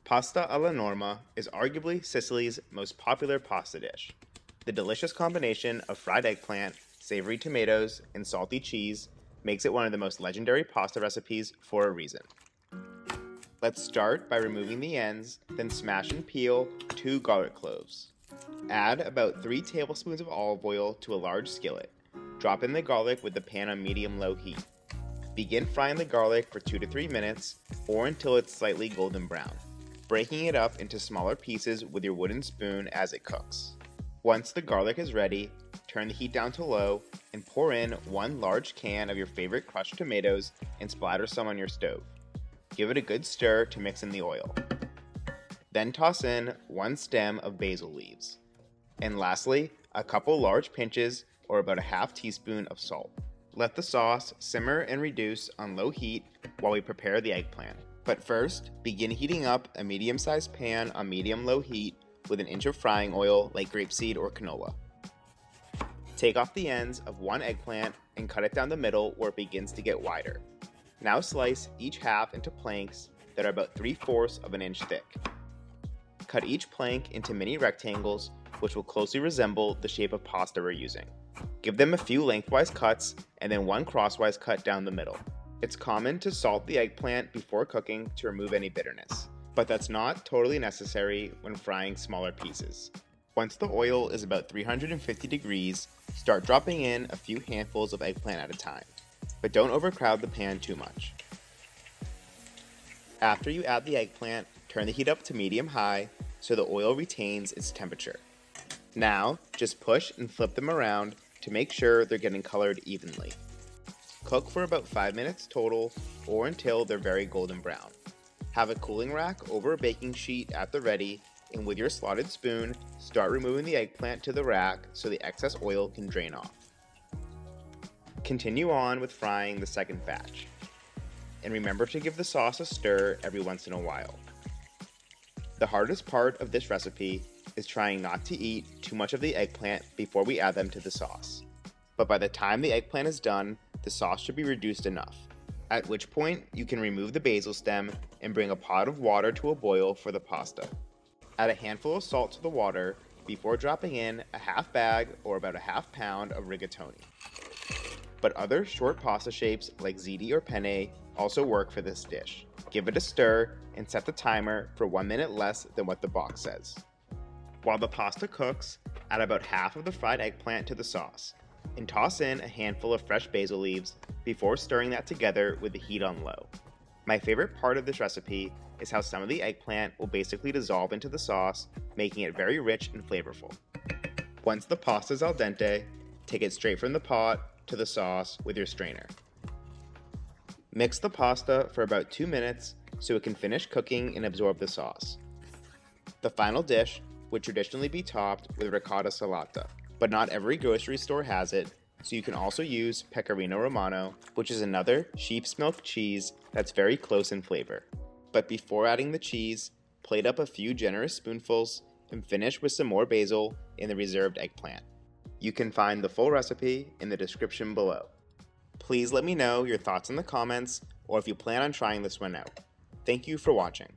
Pasta alla Norma is arguably Sicily's most popular pasta dish. The delicious combination of fried eggplant, savory tomatoes, and salty cheese makes it one of the most legendary pasta recipes for a reason. Let's start by removing the ends, then smash and peel 2 garlic cloves. Add about 3 tablespoons of olive oil to a large skillet. Drop in the garlic with the pan on medium-low heat. Begin frying the garlic for 2 to 3 minutes or until it's slightly golden brown, breaking it up into smaller pieces with your wooden spoon as it cooks. Once the garlic is ready, turn the heat down to low and pour in 1 large can of your favorite crushed tomatoes and splatter some on your stove. Give it a good stir to mix in the oil. Then toss in 1 stem of basil leaves. And lastly, a couple large pinches or about a half teaspoon of salt. Let the sauce simmer and reduce on low heat while we prepare the eggplant. But first, begin heating up a medium-sized pan on medium-low heat with an inch of frying oil like grapeseed or canola. Take off the ends of 1 eggplant and cut it down the middle where it begins to get wider. Now slice each half into planks that are about 3/4 of an inch thick. Cut each plank into mini rectangles which will closely resemble the shape of pasta we're using. Give them a few lengthwise cuts and then 1 crosswise cut down the middle. It's common to salt the eggplant before cooking to remove any bitterness, but that's not totally necessary when frying smaller pieces. Once the oil is about 350 degrees, start dropping in a few handfuls of eggplant at a time, but don't overcrowd the pan too much. After you add the eggplant, turn the heat up to medium-high so the oil retains its temperature. Now, just push and flip them around to make sure they're getting colored evenly. Cook for about 5 minutes total or until they're very golden brown. Have a cooling rack over a baking sheet at the ready, and with your slotted spoon, start removing the eggplant to the rack so the excess oil can drain off. Continue on with frying the second batch. And remember to give the sauce a stir every once in a while. The hardest part of this recipe is trying not to eat too much of the eggplant before we add them to the sauce. But by the time the eggplant is done, the sauce should be reduced enough, at which point you can remove the basil stem and bring a pot of water to a boil for the pasta. Add a handful of salt to the water before dropping in a half bag or about a half pound of rigatoni. But other short pasta shapes like ziti or penne also work for this dish. Give it a stir and set the timer for 1 minute less than what the box says. While the pasta cooks, add about half of the fried eggplant to the sauce and toss in a handful of fresh basil leaves before stirring that together with the heat on low. My favorite part of this recipe is how some of the eggplant will basically dissolve into the sauce, making it very rich and flavorful. Once the pasta is al dente, take it straight from the pot to the sauce with your strainer. Mix the pasta for about 2 minutes so it can finish cooking and absorb the sauce. The final dish would traditionally be topped with Ricotta Salata, but not every grocery store has it, so you can also use Pecorino Romano, which is another sheep's milk cheese that's very close in flavor. But before adding the cheese, plate up a few generous spoonfuls and finish with some more basil in the reserved eggplant. You can find the full recipe in the description below. Please let me know your thoughts in the comments or if you plan on trying this one out. Thank you for watching.